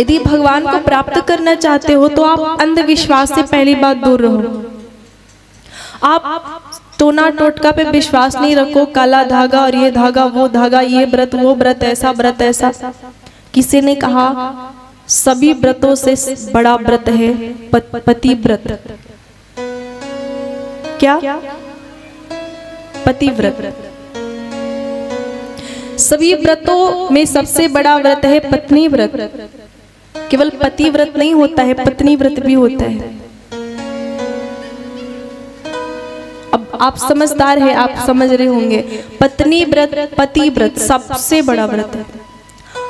यदि भगवान को प्राप्त करना चाहते हो तो आप अंधविश्वास से पहली बात दूर रहो। आप टोना टोटका पे विश्वास नहीं रखो, काला धागा और ये धागा वो धागा, ये व्रत वो व्रत, ऐसा व्रत ऐसा। किसी ने कहा सभी व्रतों से बड़ा व्रत है पति व्रत। क्या? पति व्रत। सभी व्रतों में सबसे बड़ा व्रत है पत्नी व्रत। केवल पति व्रत नहीं होता है, पत्नी व्रत भी होता है। अब आप समझदार हैं, आप समझ रहे होंगे, पत्नी व्रत पति व्रत सबसे बड़ा व्रत है।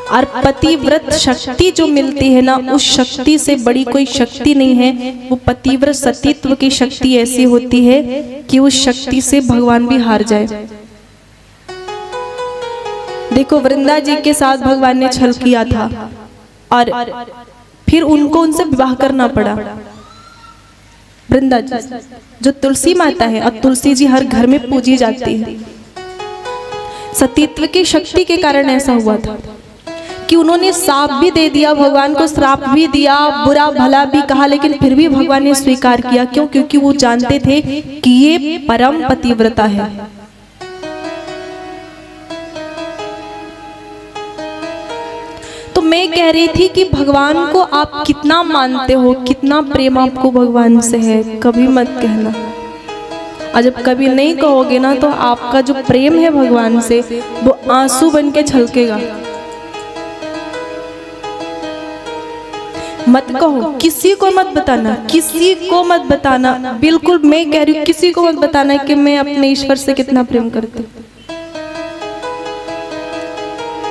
और पति व्रत शक्ति जो मिलती है ना, उस शक्ति से बड़ी कोई शक्ति नहीं है। वो पतिव्रत सतीत्व की शक्ति ऐसी होती है कि उस शक्ति से भगवान भी हार जाए। देखो वृंदा जी के साथ भगवान ने छल किया था और फिर उनको उनसे विवाह करना पड़ा। वृंदा जी जो तुलसी माता है, और तुलसी जी हर घर में पूजी जाती है। सतीत्व की शक्ति के कारण ऐसा हुआ था कि उन्होंने श्राप भी दे दिया, भगवान को श्राप भी दिया, बुरा भला भी कहा, लेकिन फिर भी भगवान ने स्वीकार किया। क्यों? क्योंकि वो जानते थे कि ये परम पतिव्रता है। तो मैं कह रही थी कि भगवान को आप कितना मानते हो, कितना प्रेम आपको भगवान से है, कभी मत कहना। और जब कभी नहीं कहोगे ना, तो आपका जो प्रेम है भगवान से वो आंसू बन के छलकेगा। मत कहो, किसी को मत बताना, किसी को मत बताना, बिल्कुल मैं कह रही हूँ, किसी को मत बताना कि मैं अपने ईश्वर से कितना प्रेम करती हूँ।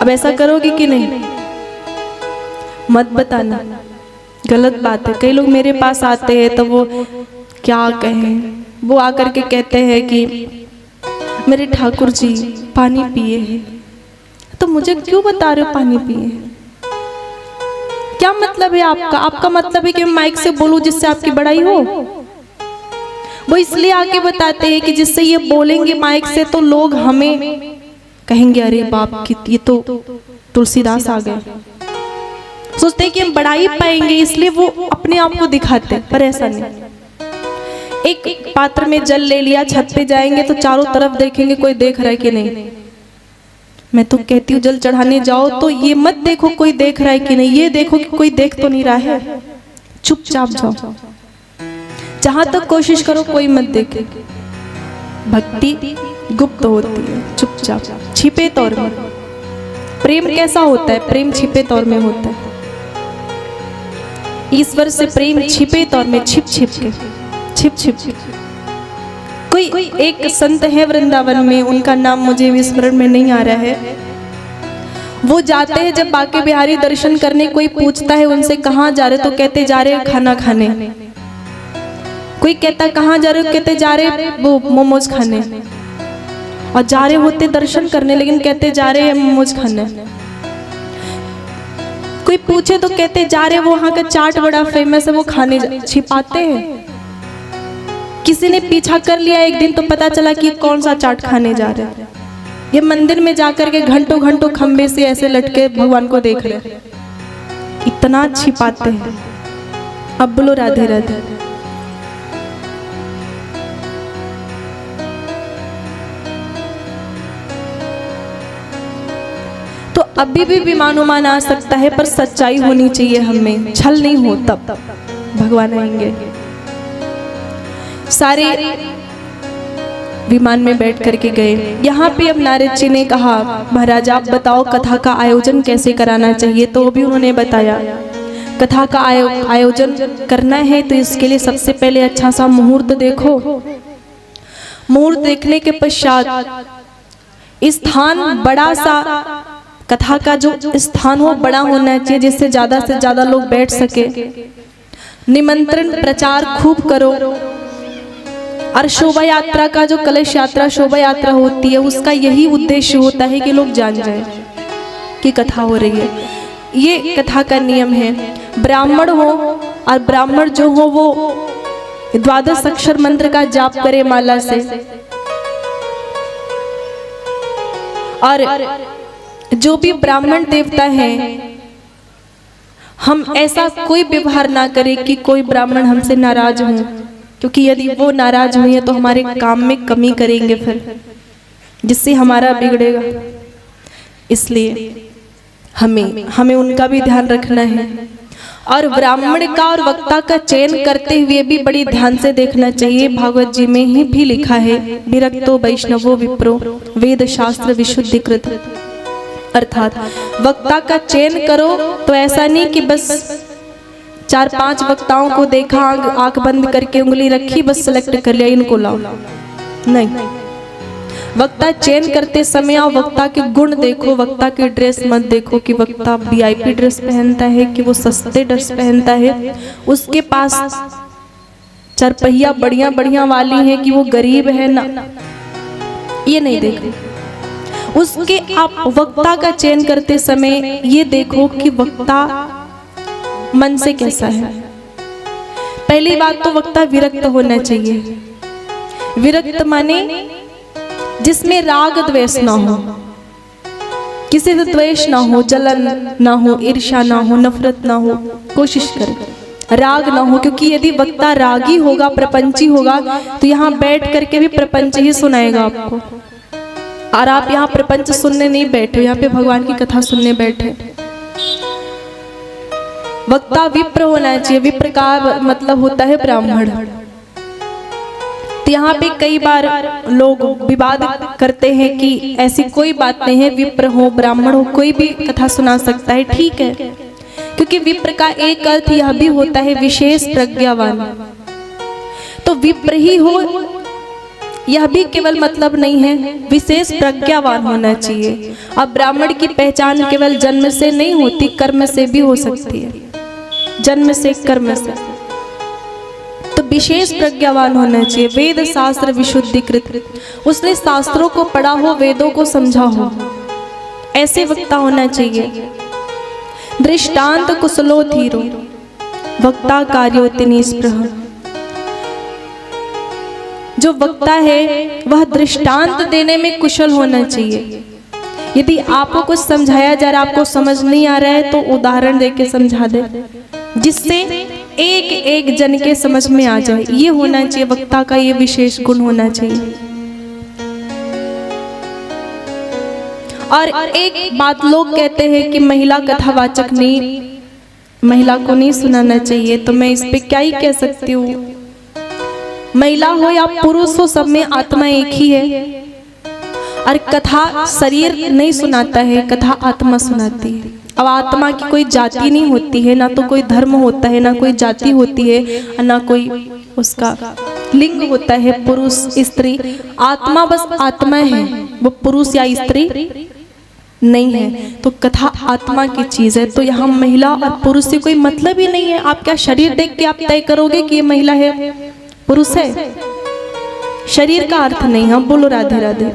अब ऐसा करोगे कि नहीं? मत बताना, गलत बात है। कई लोग मेरे पास आते हैं तो वो क्या कहें, वो आकर के कहते हैं कि मेरे ठाकुर जी पानी पिए हैं। तो मुझे क्यों बता रहे हो पानी पिए? क्या मतलब है आपका? आपका मतलब है कि मैं माइक से बोलूं जिससे आपकी बड़ाई हो? वो इसलिए आके बताते हैं कि जिससे ये बोलेंगे माइक से तो लोग हमें कहेंगे अरे बाप की ये तो तुलसीदास आ गए। सोचते हैं कि हम बड़ाई पाएंगे, इसलिए वो अपने आप को दिखाते, पर ऐसा नहीं। एक पात्र में जल ले लिया, छत पे जाएंगे तो चारों तरफ देखेंगे कोई देख रहा है कि नहीं। मैं तो कहती हूँ जल चढ़ाने जाओ तो ये मत देखो कोई देख रहा है कि नहीं, ये देखो कि कोई देख तो नहीं रहा है, चुपचाप जाओ। जहां तक कोशिश करो कोई मत देखे। भक्ति गुप्त होती है, चुपचाप छिपे तौर में। प्रेम कैसा होता है? प्रेम छिपे तौर में होता है। ईश्वर से प्रेम छिपे तौर में, छिप छिप के, छिप छिप के। कोई एक संत है वृंदावन में, उनका नाम मुझे विस्मरण में नहीं आ रहा है। वो जाते हैं जब बांके बिहारी दर्शन करने, कोई पूछता है उनसे कहाँ जा रहे, तो कहते जा रहे खाना खाने। कोई कहता कहाँ जा रहे, कहते जा रहे वो मोमोज खाने। और जा रहे होते दर्शन करने, लेकिन कहते जा रहे हैं मोमोज खाने। कोई पूछे तो कहते जा रहे वहां का चाट बड़ा फेमस है, वो खाने। छिपाते हैं। किसी ने पीछा कर लिया एक दिन तो पता चला कि कौन सा चाट खाने जा रहे हैं। ये मंदिर में जाकर के घंटों घंटों खंबे से ऐसे लटके भगवान को देख रहे हैं। इतना छिपाते हैं। अब बोलो राधे राधे। तो अभी भी विमानुमान आ सकता है, पर सच्चाई होनी चाहिए हमें, छल नहीं हो, तब भगवान आएंगे। सारे विमान में बैठ करके गए। यहाँ पे अब नारद जी ने कहा महाराज आप बताओ कथा का आयोजन कैसे कराना चाहिए, तो भी उन्होंने बताया। कथा का आयोजन करना है तो इसके लिए सबसे पहले अच्छा सा मुहूर्त देखो। मुहूर्त देखने के पश्चात स्थान बड़ा सा, कथा का जो स्थान हो बड़ा होना चाहिए जिससे ज्यादा से ज्यादा लोग बैठ सके। निमंत्रण प्रचार खूब करो। और शोभा यात्रा का जो कलश यात्रा शोभा यात्रा होती है, उसका यही उद्देश्य होता है कि लोग जान जाए कि कथा हो रही है। ये कथा का नियम है। ब्राह्मण हो और ब्राह्मण जो हो वो 12 अक्षर मंत्र का जाप करे माला से। और जो भी ब्राह्मण देवता हैं हम ऐसा कोई व्यवहार ना करें कि कोई ब्राह्मण हमसे नाराज हो, क्योंकि यदि वो नाराज हुए तो हमारे काम में कमी करेंगे फिर, जिससे हमारा बिगड़ेगा। इसलिए हमें उनका भी ध्यान रखना है। और ब्राह्मण का और वक्ता का चयन करते हुए भी बड़ी ध्यान से देखना चाहिए। भागवत जी में ही भी लिखा है, विरक्तो वैष्णवो विप्रो वेद शास्त्र विशुद्धिकृत। अर्थात वक्ता का चयन करो तो ऐसा नहीं कि बस 4-5 वक्ताओं को देखा, आंख बंद करके उंगली रखी, बस सेलेक्ट कर लिया इनको लाओ। नहीं, वक्ता चयन करते समय और वक्ता के गुण देखो, वक्ता की ड्रेस मत देखो कि वक्ता वीआईपी ड्रेस पहनता है कि वो सस्ते ड्रेस पहनता है, उसके पास चरपहिया बढ़िया बढ़िया वाली है कि वो गरीब है ना, ये नहीं देखो। उसके आप वक्ता का चयन करते समय ये देखो कि वक्ता मन से कैसा है। पहली बात तो वक्ता विरक्त होना चाहिए। विरक्त माने जिसमें राग द्वेष ना हो, किसी से द्वेष ना हो, जलन ना हो, ईर्ष्या ना हो, नफरत ना हो, कोशिश करें राग ना हो। क्योंकि यदि वक्ता रागी होगा, प्रपंची होगा, तो यहाँ बैठ करके भी प्रपंच ही सुनाएगा आपको। और आप यहाँ प्रपंच सुनने नहीं बैठे, यहाँ पे भगवान की कथा सुनने बैठे। वक्ता विप्र होना चाहिए। विप्र का मतलब होता है ब्राह्मण। तो यहाँ पे कई बार लोग विवाद करते हैं कि ऐसी कोई बात नहीं है, विप्र हो ब्राह्मण हो कोई भी कथा सुना सकता है, ठीक है। क्योंकि विप्र का एक अर्थ यह भी होता है विशेष प्रज्ञावान। तो विप्र ही हो यह भी केवल मतलब नहीं है, विशेष प्रज्ञावान होना चाहिए। अब ब्राह्मण की पहचान केवल जन्म से नहीं होती, कर्म से भी हो सकती है। जन्म से, कर्म से, तो विशेष प्रज्ञावान होना चाहिए। वेद शास्त्र विशुद्धिकृत, उसने शास्त्रों को पढ़ा हो, वेदों को समझा हो, ऐसे वक्ता होना चाहिए। दृष्टांत कुशलो धीरो वक्ता कार्योति निस्पृह। जो वक्ता है वह दृष्टांत देने में कुशल होना चाहिए। यदि आपको कुछ समझाया जा रहा है, आपको समझ नहीं आ रहा है, तो उदाहरण देके समझा दे, जिससे एक एक जन के समझ में आ जाए। ये होना चाहिए वक्ता का, ये विशेष गुण होना चाहिए। और एक बात लोग कहते हैं कि महिला कथावाचक नहीं, महिला को नहीं सुनाना चाहिए, तो मैं इस पे क्या ही कह सकती हूँ। महिला हो या पुरुष हो, सब में आत्मा एक ही है। और कथा शरीर नहीं सुनाता है, कथा आत्मा सुनाती है। अब आत्मा की कोई जाति नहीं होती है, ना तो कोई धर्म होता है, ना कोई जाति होती है, ना कोई उसका लिंग होता है, पुरुष स्त्री। आत्मा बस आत्मा है, वो पुरुष या स्त्री नहीं है। तो कथा आत्मा की चीज है। तो यहाँ महिला और पुरुष से कोई मतलब ही नहीं है। आप क्या शरीर देख के आप तय करोगे कि ये महिला है, पुरुष है? शरीर का अर्थ नहीं। हम बोलो राधे राधे।